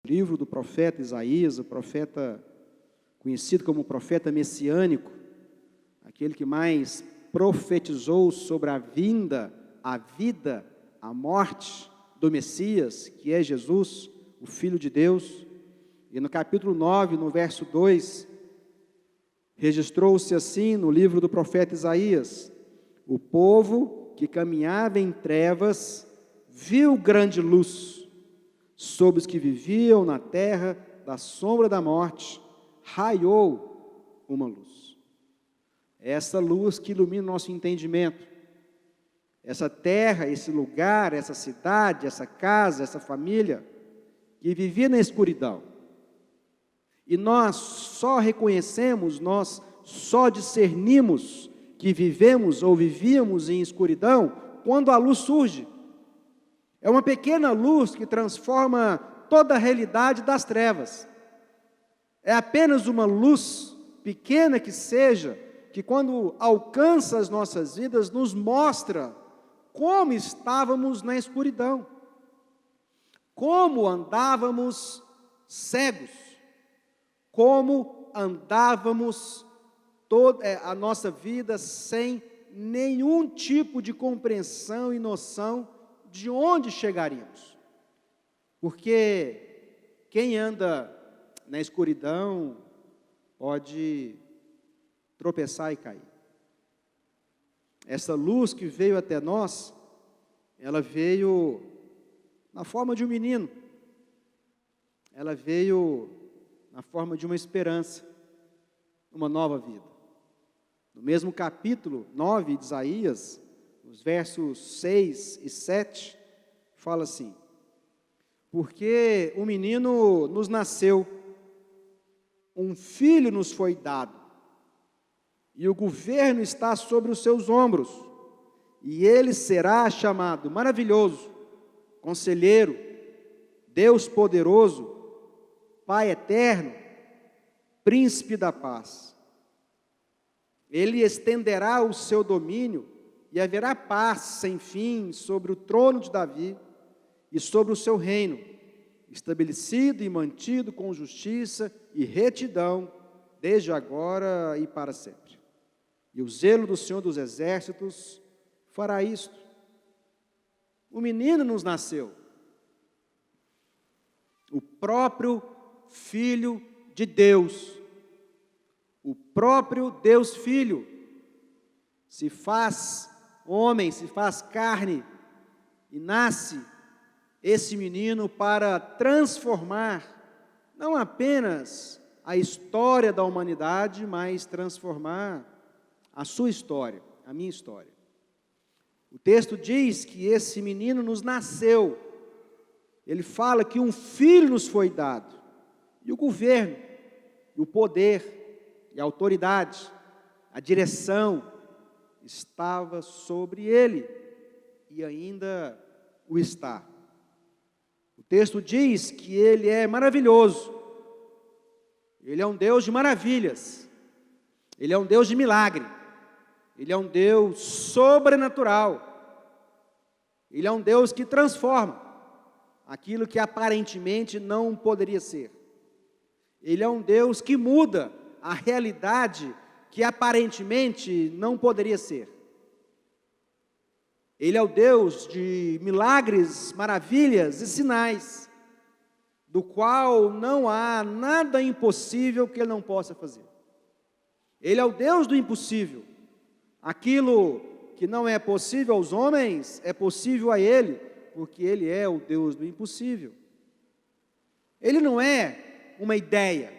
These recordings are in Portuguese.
livro do profeta Isaías, o profeta conhecido como profeta messiânico, aquele que mais profetizou sobre a vinda, a vida, a morte do Messias, que é Jesus, o Filho de Deus. E no capítulo 9, no verso 2, registrou-se assim no livro do profeta Isaías: o povo que caminhava em trevas viu grande luz, sobre os que viviam na terra da sombra da morte, raiou uma luz. Essa luz que ilumina o nosso entendimento, essa terra, esse lugar, essa cidade, essa casa, essa família, que vivia na escuridão. E nós só reconhecemos, nós só discernimos que vivemos ou vivíamos em escuridão quando a luz surge. É uma pequena luz que transforma toda a realidade das trevas. É apenas uma luz, pequena que seja, que quando alcança as nossas vidas, nos mostra como estávamos na escuridão, como andávamos cegos, como andávamos toda a nossa vida sem nenhum tipo de compreensão e noção de onde chegaríamos. Porque quem anda na escuridão pode tropeçar e cair. Essa luz que veio até nós, ela veio na forma de um menino, ela veio na forma de uma esperança, uma nova vida. No mesmo capítulo 9 de Isaías, os versos 6 e 7, fala assim: porque um menino nos nasceu, um filho nos foi dado, e o governo está sobre os seus ombros, e ele será chamado Maravilhoso, Conselheiro, Deus Poderoso, Pai Eterno, Príncipe da Paz. Ele estenderá o seu domínio e haverá paz sem fim sobre o trono de Davi e sobre o seu reino, estabelecido e mantido com justiça e retidão, desde agora e para sempre. E o zelo do Senhor dos Exércitos fará isto. O menino nos nasceu, o próprio Filho de Deus, o próprio Deus Filho, se faz homem, se faz carne, e nasce esse menino para transformar, não apenas a história da humanidade, mas transformar a sua história, a minha história. O texto diz que esse menino nos nasceu, ele fala que um filho nos foi dado, e o governo, e o poder, e a autoridade, a direção, estava sobre ele, e ainda o está. O texto diz que ele é maravilhoso, ele é um Deus de maravilhas, ele é um Deus de milagre, ele é um Deus sobrenatural, ele é um Deus que transforma aquilo que aparentemente não poderia ser. Ele é um Deus que muda a realidade que aparentemente não poderia ser. Ele é o Deus de milagres, maravilhas e sinais, do qual não há nada impossível que Ele não possa fazer. Ele é o Deus do impossível. Aquilo que não é possível aos homens, é possível a Ele, porque Ele é o Deus do impossível. Ele não é uma ideia,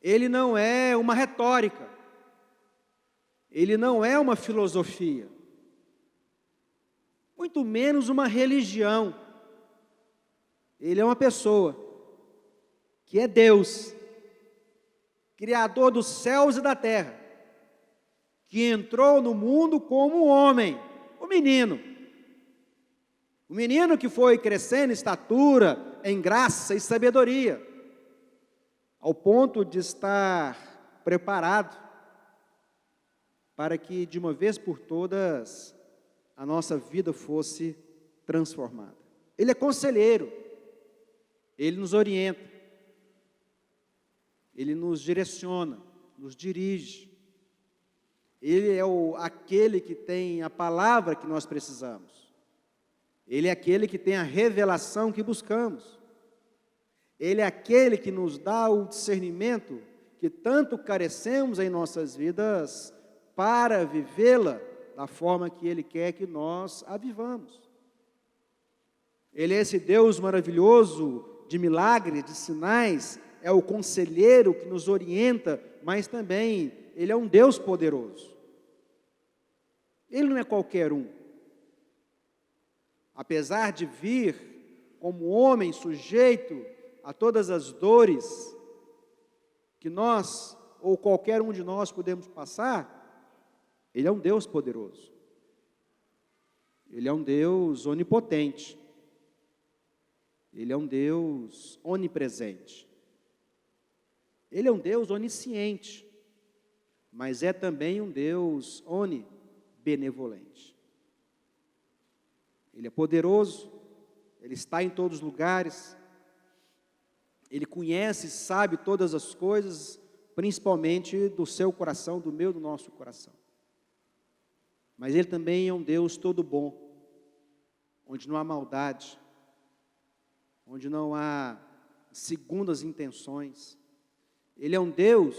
Ele não é uma retórica, Ele não é uma filosofia, muito menos uma religião. Ele é uma pessoa, que é Deus, Criador dos céus e da terra, que entrou no mundo como um homem, o menino que foi crescendo em estatura, em graça e sabedoria, ao ponto de estar preparado para que de uma vez por todas a nossa vida fosse transformada. Ele é conselheiro, Ele nos orienta, Ele nos direciona, nos dirige. Ele é aquele que tem a palavra que nós precisamos. Ele é aquele que tem a revelação que buscamos. Ele é aquele que nos dá o discernimento que tanto carecemos em nossas vidas para vivê-la da forma que Ele quer que nós a vivamos. Ele é esse Deus maravilhoso de milagres, de sinais, é o conselheiro que nos orienta, mas também Ele é um Deus poderoso. Ele não é qualquer um. Apesar de vir como homem sujeito a todas as dores que nós, ou qualquer um de nós, podemos passar, Ele é um Deus poderoso. Ele é um Deus onipotente. Ele é um Deus onipresente. Ele é um Deus onisciente, mas é também um Deus onibenevolente. Ele é poderoso, Ele está em todos os lugares, Ele conhece e sabe todas as coisas, principalmente do seu coração, do meu, do nosso coração. Mas Ele também é um Deus todo bom, onde não há maldade, onde não há segundas intenções. Ele é um Deus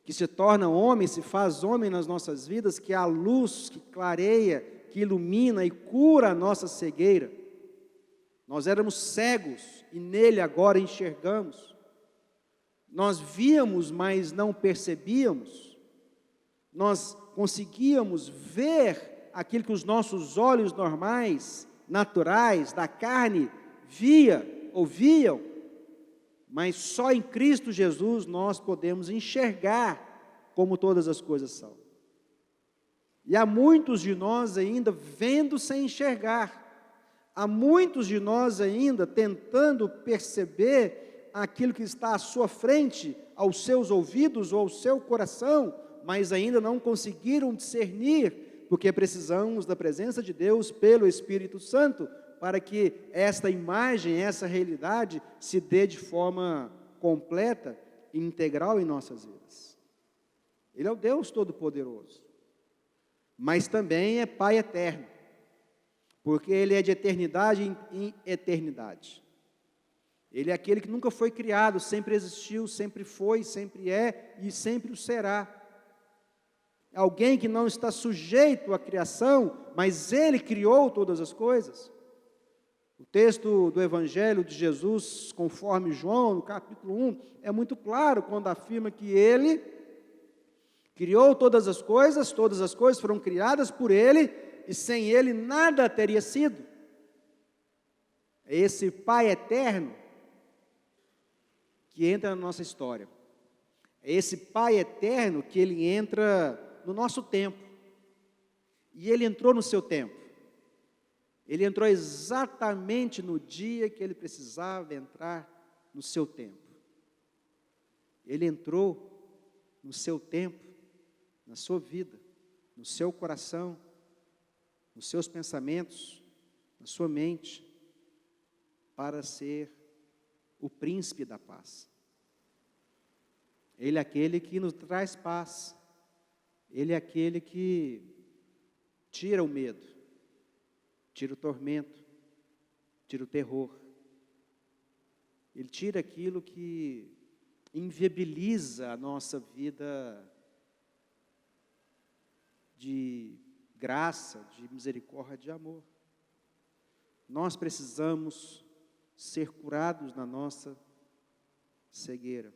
que se torna homem, se faz homem nas nossas vidas, que é a luz que clareia, que ilumina e cura a nossa cegueira. Nós éramos cegos e nele agora enxergamos. Nós víamos, mas não percebíamos. Nós conseguíamos ver aquilo que os nossos olhos normais, naturais, da carne, ouviam, mas só em Cristo Jesus nós podemos enxergar como todas as coisas são. E há muitos de nós ainda vendo sem enxergar. Há muitos de nós ainda tentando perceber aquilo que está à sua frente, aos seus ouvidos ou ao seu coração, mas ainda não conseguiram discernir, porque precisamos da presença de Deus pelo Espírito Santo, para que esta imagem, essa realidade se dê de forma completa e integral em nossas vidas. Ele é o Deus Todo-Poderoso, mas também é Pai eterno, porque Ele é de eternidade em eternidade. Ele é aquele que nunca foi criado, sempre existiu, sempre foi, sempre é e sempre o será. É alguém que não está sujeito à criação, mas Ele criou todas as coisas. O texto do Evangelho de Jesus, conforme João, no capítulo 1, é muito claro quando afirma que Ele criou todas as coisas foram criadas por Ele, e sem Ele nada teria sido. É esse Pai eterno que entra na nossa história. É esse Pai eterno que Ele entra no nosso tempo. E Ele entrou no seu tempo. Ele entrou exatamente no dia que Ele precisava entrar no seu tempo. Ele entrou no seu tempo, na sua vida, no seu coração, nos seus pensamentos, na sua mente, para ser o príncipe da paz. Ele é aquele que nos traz paz. Ele é aquele que tira o medo, tira o tormento, tira o terror. Ele tira aquilo que inviabiliza a nossa vida de graça, de misericórdia, de amor. Nós precisamos ser curados na nossa cegueira.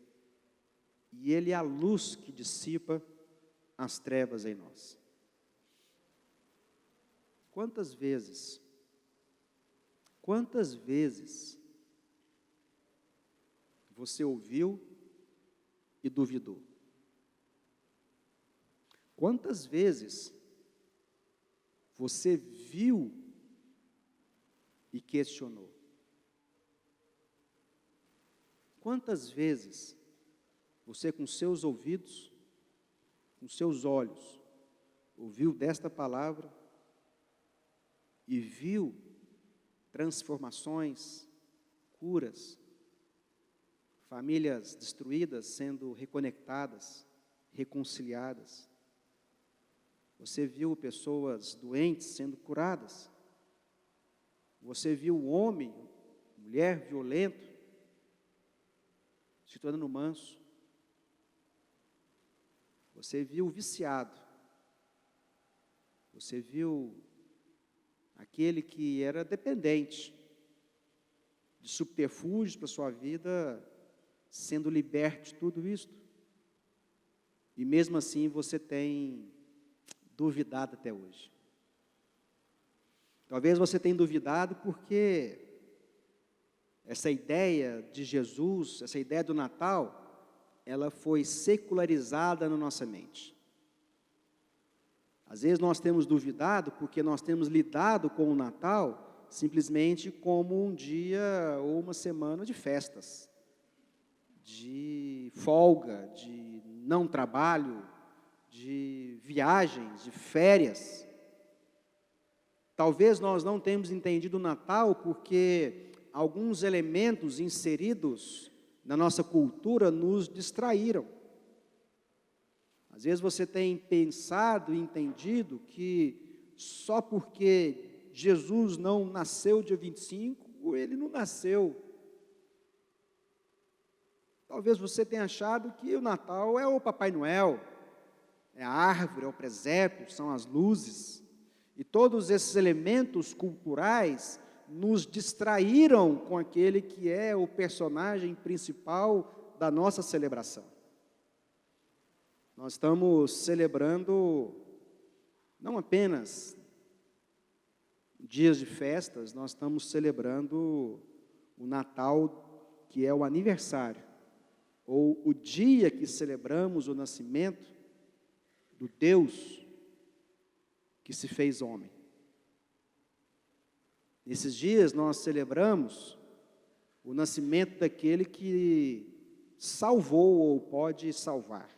E Ele é a luz que dissipa as trevas em nós. Quantas vezes você ouviu e duvidou? Quantas vezes você viu e questionou? Quantas vezes você, com seus ouvidos, com seus olhos, ouviu desta palavra e viu transformações, curas, famílias destruídas sendo reconectadas, reconciliadas. Você viu pessoas doentes sendo curadas. Você viu homem, mulher violento se tornando manso. Você viu o viciado. Você viu aquele que era dependente de subterfúgios para a sua vida, sendo liberto de tudo isso. E mesmo assim você tem duvidado até hoje. Talvez você tenha duvidado porque essa ideia de Jesus, essa ideia do Natal, ela foi secularizada na nossa mente. Às vezes nós temos duvidado porque nós temos lidado com o Natal simplesmente como um dia ou uma semana de festas, de folga, de não trabalho, de viagens, de férias. Talvez nós não tenhamos entendido o Natal porque alguns elementos inseridos na nossa cultura nos distraíram. Às vezes você tem pensado e entendido que só porque Jesus não nasceu dia 25, ele não nasceu. Talvez você tenha achado que o Natal é o Papai Noel, é a árvore, é o presépio, são as luzes. E todos esses elementos culturais nos distraíram com aquele que é o personagem principal da nossa celebração. Nós estamos celebrando não apenas dias de festas, nós estamos celebrando o Natal, que é o aniversário, ou o dia que celebramos o nascimento do Deus que se fez homem. Nesses dias nós celebramos o nascimento daquele que salvou ou pode salvar.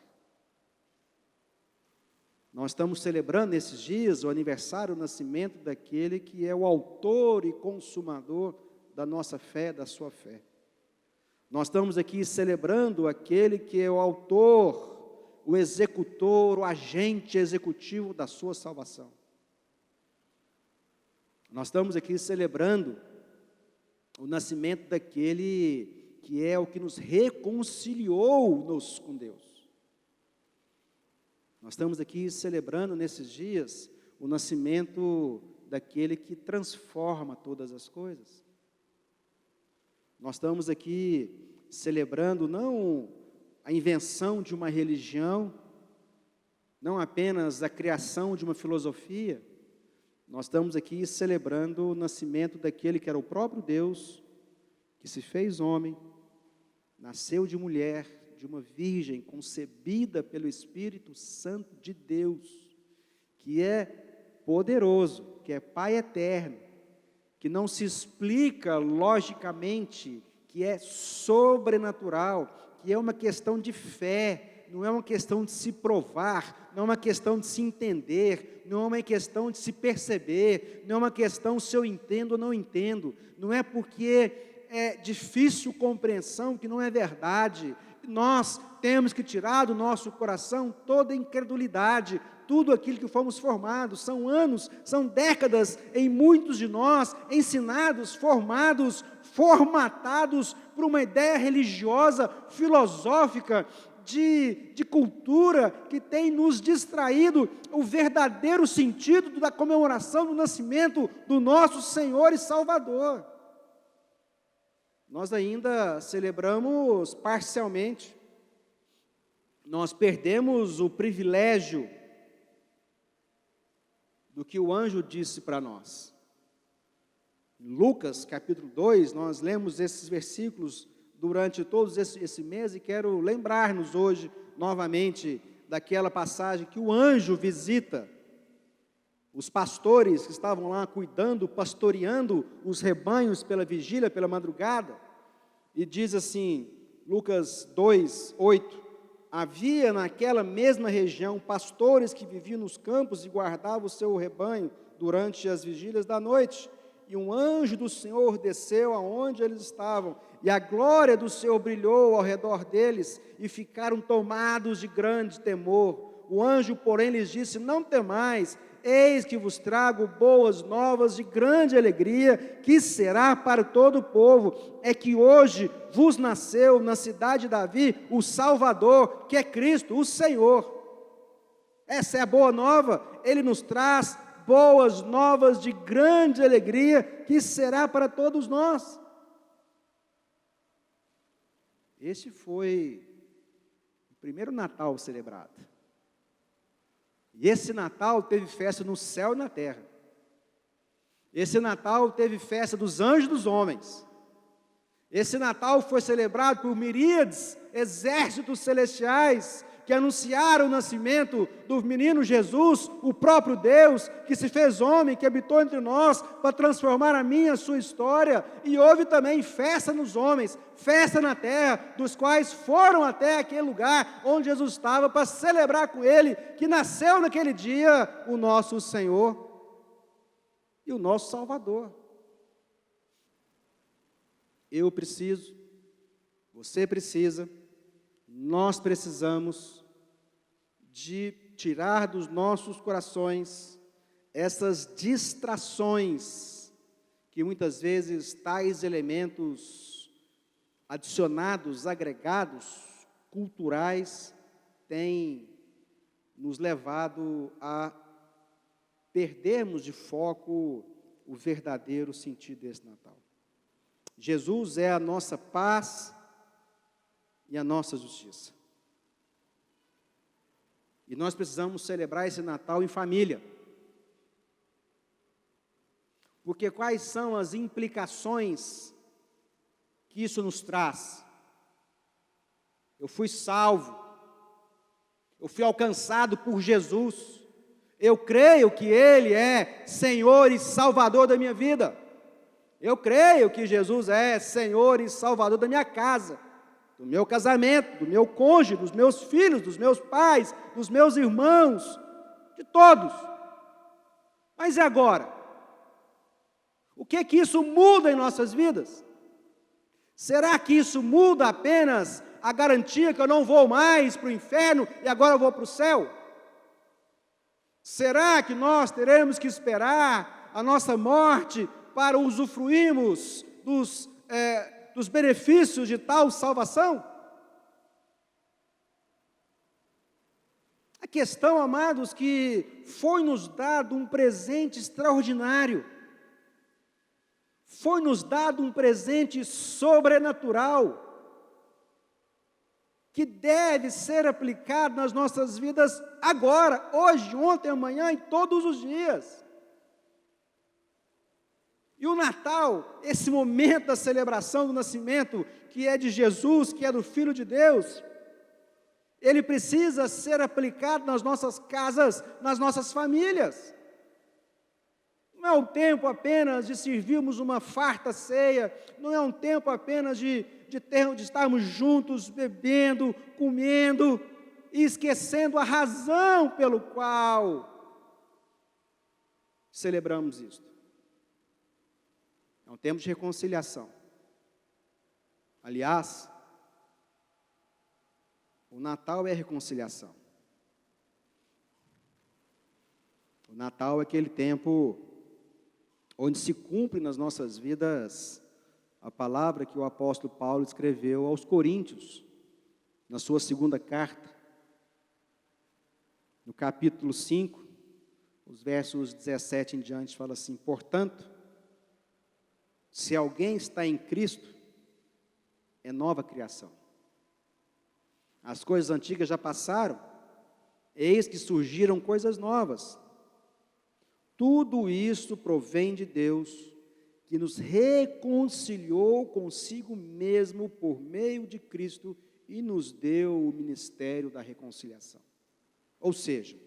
Nós estamos celebrando nesses dias o aniversário, o nascimento daquele que é o autor e consumador da nossa fé, da sua fé. Nós estamos aqui celebrando aquele que é o autor, o executor, o agente executivo da sua salvação. Nós estamos aqui celebrando o nascimento daquele que é o que nos reconciliou-nos com Deus. Nós estamos aqui celebrando nesses dias o nascimento daquele que transforma todas as coisas. Nós estamos aqui celebrando não a invenção de uma religião, não apenas a criação de uma filosofia. Nós estamos aqui celebrando o nascimento daquele que era o próprio Deus, que se fez homem, nasceu de mulher, de uma virgem, concebida pelo Espírito Santo de Deus, que é poderoso, que é Pai eterno, que não se explica logicamente, que é sobrenatural, que é uma questão de fé, não é uma questão de se provar, não é uma questão de se entender, não é uma questão de se perceber, não é uma questão se eu entendo ou não entendo, não é porque é difícil compreensão que não é verdade. Nós temos que tirar do nosso coração toda a incredulidade, tudo aquilo que fomos formados, são anos, são décadas em muitos de nós, ensinados, formados, formatados por uma ideia religiosa, filosófica, de cultura, que tem nos distraído o verdadeiro sentido da comemoração do nascimento do nosso Senhor e Salvador. Nós ainda celebramos parcialmente, nós perdemos o privilégio do que o anjo disse para nós. Em Lucas capítulo 2, nós lemos esses versículos durante todo esse mês e quero lembrar-nos hoje novamente daquela passagem que o anjo visita os pastores que estavam lá cuidando, pastoreando os rebanhos pela vigília, pela madrugada, e diz assim, Lucas 2, 8, havia naquela mesma região pastores que viviam nos campos e guardavam o seu rebanho durante as vigílias da noite, e um anjo do Senhor desceu aonde eles estavam, e a glória do Senhor brilhou ao redor deles, e ficaram tomados de grande temor. O anjo, porém, lhes disse: não temais, eis que vos trago boas novas de grande alegria, que será para todo o povo. É que hoje vos nasceu na cidade de Davi o Salvador, que é Cristo, o Senhor. Essa é a boa nova. Ele nos traz boas novas de grande alegria, que será para todos nós. Este foi o primeiro Natal celebrado. E esse Natal teve festa no céu e na terra. Esse Natal teve festa dos anjos e dos homens. Esse Natal foi celebrado por miríades, exércitos celestiais, que anunciaram o nascimento do menino Jesus, o próprio Deus, que se fez homem, que habitou entre nós, para transformar a minha e a sua história. E houve também festa nos homens, festa na terra, dos quais foram até aquele lugar onde Jesus estava, para celebrar com ele, que nasceu naquele dia o nosso Senhor e o nosso Salvador. Eu preciso, você precisa, nós precisamos de tirar dos nossos corações essas distrações que muitas vezes tais elementos adicionados, agregados, culturais, têm nos levado a perdermos de foco o verdadeiro sentido desse Natal. Jesus é a nossa paz e a nossa justiça. E nós precisamos celebrar esse Natal em família. Porque quais são as implicações que isso nos traz? Eu fui salvo. Eu fui alcançado por Jesus. Eu creio que Ele é Senhor e Salvador da minha vida. Eu creio que Jesus é Senhor e Salvador da minha casa, do meu casamento, do meu cônjuge, dos meus filhos, dos meus pais, dos meus irmãos, de todos. Mas e agora? O que isso muda em nossas vidas? Será que isso muda apenas a garantia que eu não vou mais para o inferno e agora eu vou para o céu? Será que nós teremos que esperar a nossa morte para usufruirmos dos benefícios de tal salvação? A questão, amados, que foi-nos dado um presente extraordinário, foi-nos dado um presente sobrenatural, que deve ser aplicado nas nossas vidas agora, hoje, ontem, amanhã e todos os dias. E o Natal, esse momento da celebração do nascimento, que é de Jesus, que é do Filho de Deus, ele precisa ser aplicado nas nossas casas, nas nossas famílias. Não é um tempo apenas de servirmos uma farta ceia, não é um tempo apenas de estarmos juntos, bebendo, comendo, e esquecendo a razão pelo qual celebramos isto. É um tempo de reconciliação. Aliás, o Natal é reconciliação. O Natal é aquele tempo onde se cumpre nas nossas vidas a palavra que o apóstolo Paulo escreveu aos Coríntios, na sua segunda carta, no capítulo 5, os versos 17 em diante, fala assim: portanto, se alguém está em Cristo, é nova criação. As coisas antigas já passaram, eis que surgiram coisas novas. Tudo isso provém de Deus, que nos reconciliou consigo mesmo por meio de Cristo e nos deu o ministério da reconciliação. Ou seja,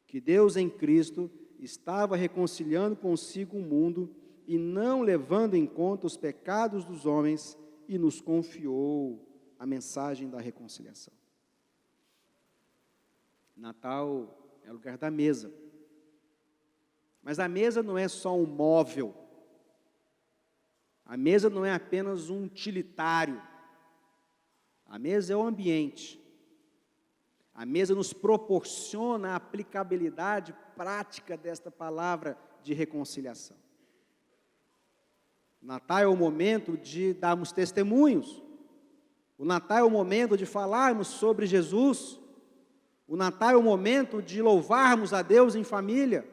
que Deus em Cristo estava reconciliando consigo o mundo e não levando em conta os pecados dos homens, e nos confiou a mensagem da reconciliação. Natal é o lugar da mesa. Mas a mesa não é só um móvel A mesa não é apenas um utilitário. A mesa é o ambiente. A mesa nos proporciona a aplicabilidade prática desta palavra de reconciliação. O Natal é o momento de darmos testemunhos. O Natal é o momento de falarmos sobre Jesus. O Natal é o momento de louvarmos a Deus em família.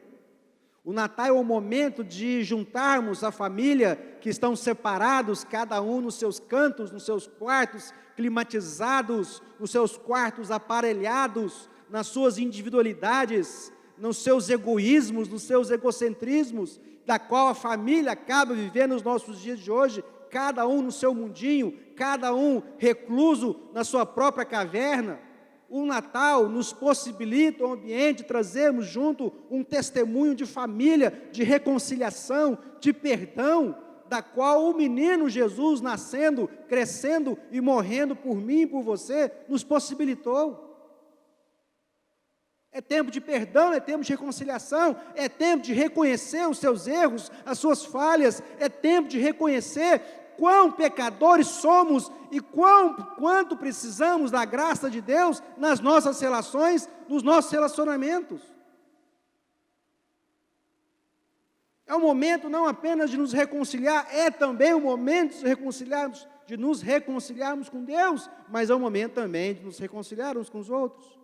O Natal é o momento de juntarmos a família que estão separados, cada um nos seus cantos, nos seus quartos climatizados, nos seus quartos aparelhados, nas suas individualidades, nos seus egoísmos, nos seus egocentrismos, da qual a família acaba vivendo nos nossos dias de hoje, cada um no seu mundinho, cada um recluso na sua própria caverna. O Natal nos possibilita um ambiente de trazermos junto um testemunho de família, de reconciliação, de perdão, da qual o menino Jesus nascendo, crescendo e morrendo por mim e por você, nos possibilitou. É tempo de perdão, é tempo de reconciliação, é tempo de reconhecer os seus erros, as suas falhas, é tempo de reconhecer quão pecadores somos e quanto precisamos da graça de Deus nas nossas relações, nos nossos relacionamentos. É o momento não apenas de nos reconciliar, é também o momento de nos reconciliarmos com Deus, mas é o momento também de nos reconciliar uns com os outros.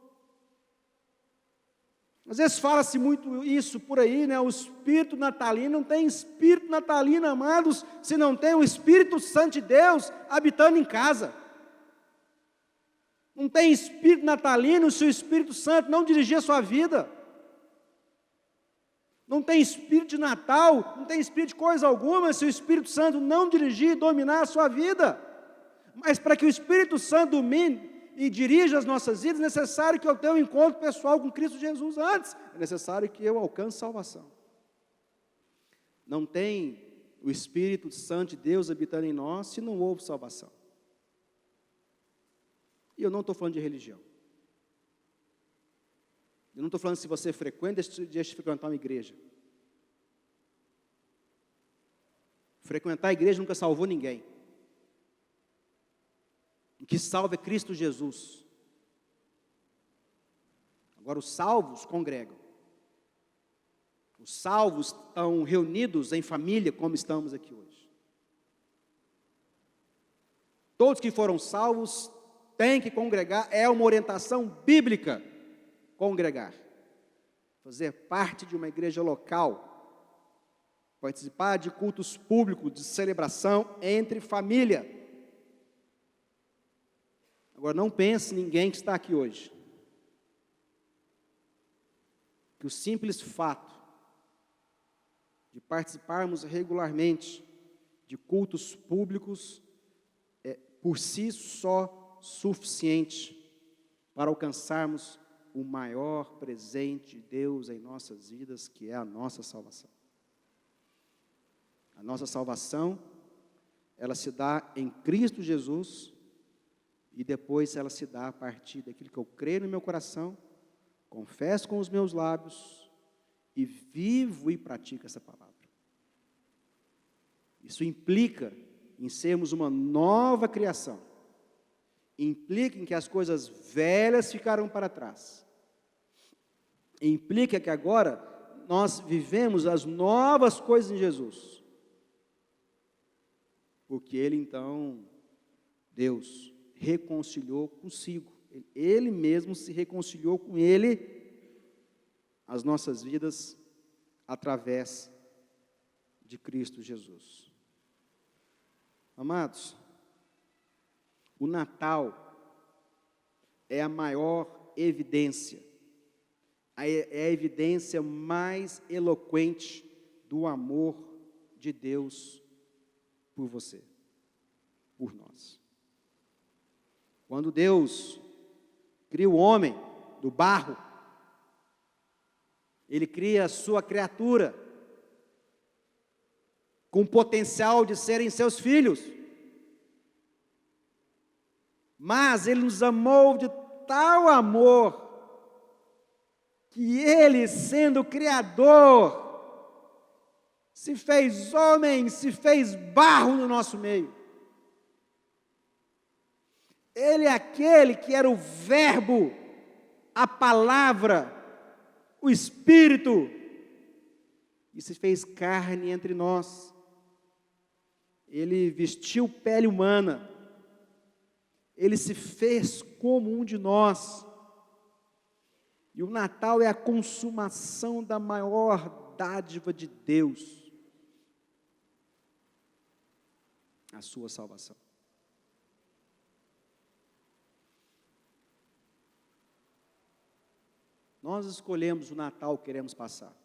Às vezes fala-se muito isso por aí, né? O espírito natalino. Não tem espírito natalino, amados, se não tem o Espírito Santo de Deus habitando em casa. Não tem espírito natalino se o Espírito Santo não dirigir a sua vida. Não tem espírito de Natal, não tem espírito de coisa alguma se o Espírito Santo não dirigir e dominar a sua vida. Mas para que o Espírito Santo domine e dirija as nossas vidas, é necessário que eu tenha um encontro pessoal com Cristo Jesus antes. É necessário que eu alcance salvação. Não tem o Espírito Santo de Deus habitando em nós se não houve salvação. E eu não estou falando de religião. Eu não estou falando se você frequenta, deixa de frequentar uma igreja. Frequentar a igreja nunca salvou ninguém. O que salva é Cristo Jesus. Agora, os salvos congregam. Os salvos estão reunidos em família, como estamos aqui hoje. Todos que foram salvos têm que congregar, é uma orientação bíblica. Congregar, fazer parte de uma igreja local, participar de cultos públicos, de celebração entre família. Agora, não pense ninguém que está aqui hoje, que o simples fato de participarmos regularmente de cultos públicos é por si só suficiente para alcançarmos o maior presente de Deus em nossas vidas, que é a nossa salvação. A nossa salvação, ela se dá em Cristo Jesus, e depois ela se dá a partir daquilo que eu creio no meu coração, confesso com os meus lábios, e vivo e pratico essa palavra. Isso implica em sermos uma nova criação, implica em que as coisas velhas ficaram para trás, implica que agora nós vivemos as novas coisas em Jesus, porque Ele então, Deus, reconciliou consigo, Ele mesmo se reconciliou com Ele, as nossas vidas, através de Cristo Jesus. Amados, o Natal é a maior evidência, é a evidência mais eloquente do amor de Deus por você, por nós. Quando Deus cria o homem do barro, Ele cria a sua criatura com potencial de serem seus filhos. Mas Ele nos amou de tal amor, que Ele, sendo Criador, se fez homem, se fez barro no nosso meio. Ele é aquele que era o Verbo, a palavra, o Espírito, e se fez carne entre nós. Ele vestiu pele humana, ele se fez como um de nós. E o Natal é a consumação da maior dádiva de Deus, a sua salvação. Nós escolhemos o Natal que queremos passar.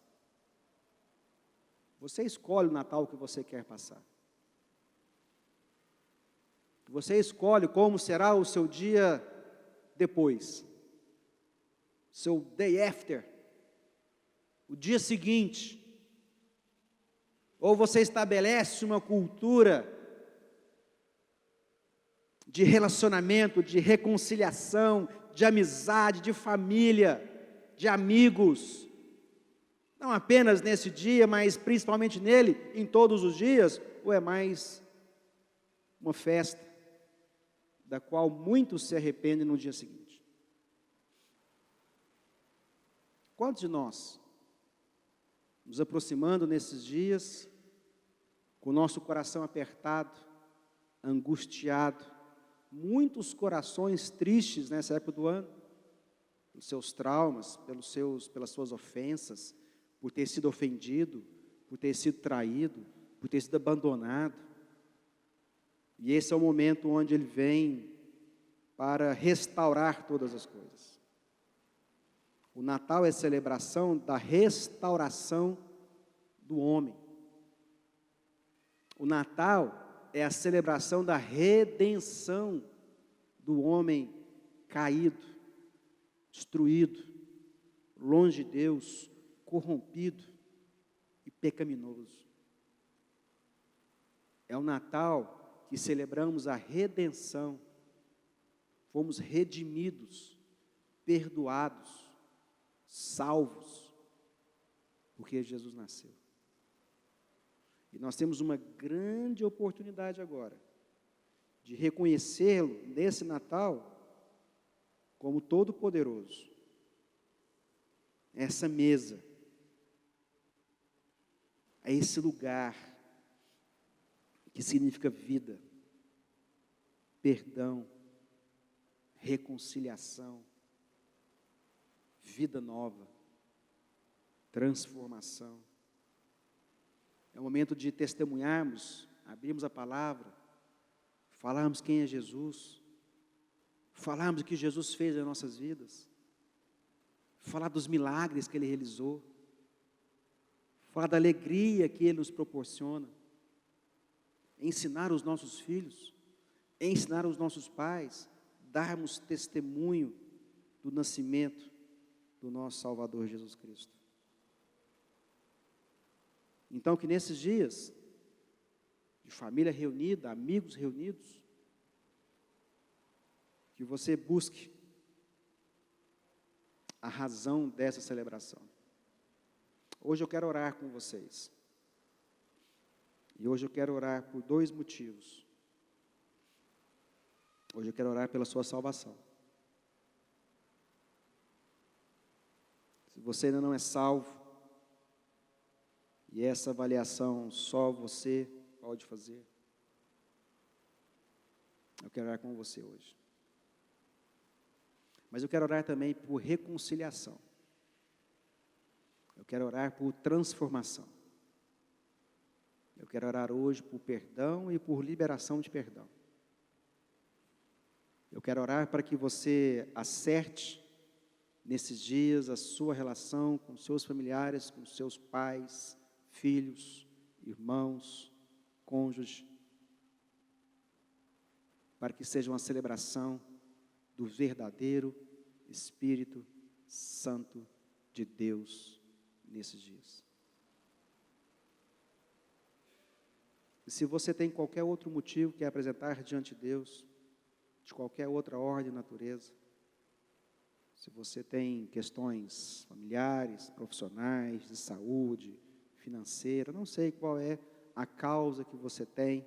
Você escolhe o Natal que você quer passar. Você escolhe como será o seu dia depois. Seu day after. O dia seguinte. Ou você estabelece uma cultura de relacionamento, de reconciliação, de amizade, de família, de amigos. Não apenas nesse dia, mas principalmente nele, em todos os dias, ou é mais uma festa, da qual muitos se arrependem no dia seguinte? Quantos de nós, nos aproximando nesses dias, com o nosso coração apertado, angustiado, muitos corações tristes nessa época do ano, pelos seus traumas, pelas suas ofensas, por ter sido ofendido, por ter sido traído, por ter sido abandonado. E esse é o momento onde ele vem para restaurar todas as coisas. O Natal é a celebração da restauração do homem. O Natal é a celebração da redenção do homem caído, destruído, longe de Deus, corrompido e pecaminoso. É o Natal que celebramos a redenção. Fomos redimidos, perdoados, salvos, porque Jesus nasceu. E nós temos uma grande oportunidade agora de reconhecê-lo nesse Natal como todo-poderoso. Essa mesa, é esse lugar que significa vida, perdão, reconciliação, vida nova, transformação. É o momento de testemunharmos, abrirmos a palavra, falarmos quem é Jesus, falarmos o que Jesus fez nas nossas vidas, falar dos milagres que Ele realizou, falar da alegria que Ele nos proporciona, ensinar os nossos filhos, ensinar os nossos pais, darmos testemunho do nascimento do nosso Salvador Jesus Cristo. Então, que nesses dias, de família reunida, amigos reunidos, que você busque a razão dessa celebração. Hoje eu quero orar com vocês. E hoje eu quero orar por 2 motivos. Hoje eu quero orar pela sua salvação. Se você ainda não é salvo, e essa avaliação só você pode fazer, eu quero orar com você hoje. Mas eu quero orar também por reconciliação. Eu quero orar por transformação. Eu quero orar hoje por perdão e por liberação de perdão. Eu quero orar para que você acerte nesses dias a sua relação com seus familiares, com seus pais, filhos, irmãos, cônjuges, para que seja uma celebração do verdadeiro Espírito Santo de Deus nesses dias. E se você tem qualquer outro motivo que apresentar diante de Deus, de qualquer outra ordem e natureza, se você tem questões familiares, profissionais, de saúde, financeira, não sei qual é a causa que você tem,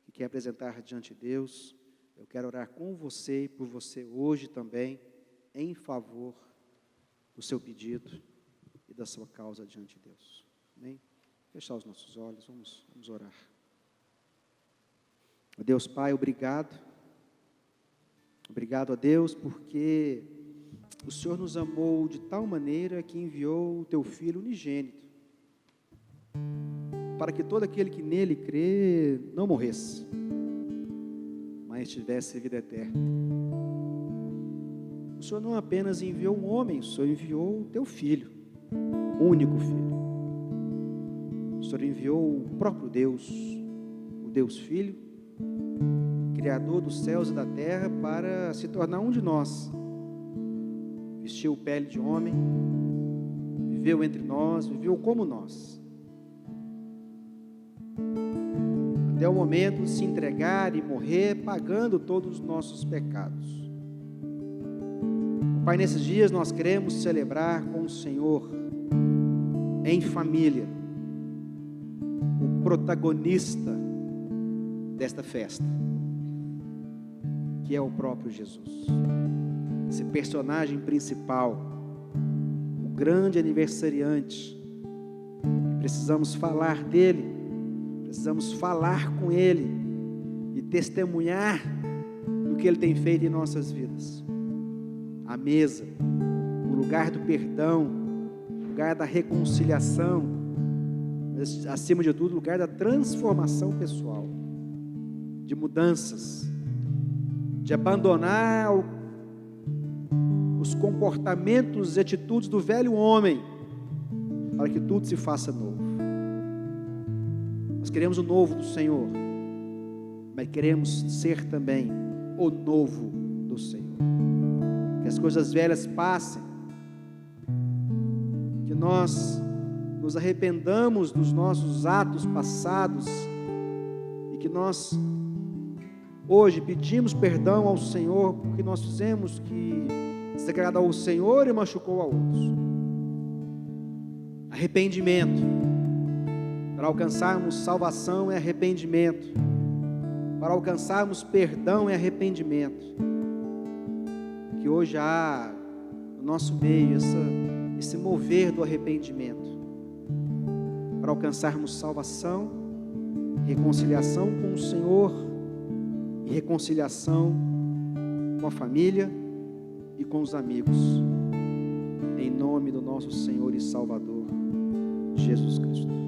que quer apresentar diante de Deus. Eu quero orar com você e por você hoje também, em favor do seu pedido e da sua causa diante de Deus. Amém? Fechar os nossos olhos, vamos orar. Deus Pai, obrigado. Obrigado a Deus, porque o Senhor nos amou de tal maneira que enviou o Teu Filho unigênito, para que todo aquele que nele crê não morresse, mas tivesse vida eterna. O Senhor não apenas enviou um homem, o Senhor enviou o Teu Filho, o único Filho. O Senhor enviou o próprio Deus, o Deus Filho, Criador dos céus e da terra, para se tornar um de nós. Vestiu pele de homem, viveu entre nós, viveu como nós, até o momento de se entregar e morrer, pagando todos os nossos pecados. Pai, nesses dias nós queremos celebrar com o Senhor, em família, o protagonista desta festa, que é o próprio Jesus, esse personagem principal, o grande aniversariante. Precisamos falar dele, precisamos falar com ele e testemunhar do que ele tem feito em nossas vidas. A mesa, o lugar do perdão, o lugar da reconciliação, mas acima de tudo, o lugar da transformação pessoal, de mudanças, de abandonar os comportamentos e atitudes do velho homem, para que tudo se faça novo. Nós queremos o novo do Senhor, mas queremos ser também o novo do Senhor. Que as coisas velhas passem, que nós nos arrependamos dos nossos atos passados e que nós hoje pedimos perdão ao Senhor porque nós fizemos que desagradou ao Senhor e machucou a outros. Arrependimento. Para alcançarmos salvação é arrependimento. Para alcançarmos perdão é arrependimento. Que hoje há no nosso meio esse mover do arrependimento. Para alcançarmos salvação, reconciliação com o Senhor e reconciliação com a família e com os amigos, em nome do nosso Senhor e Salvador, Jesus Cristo.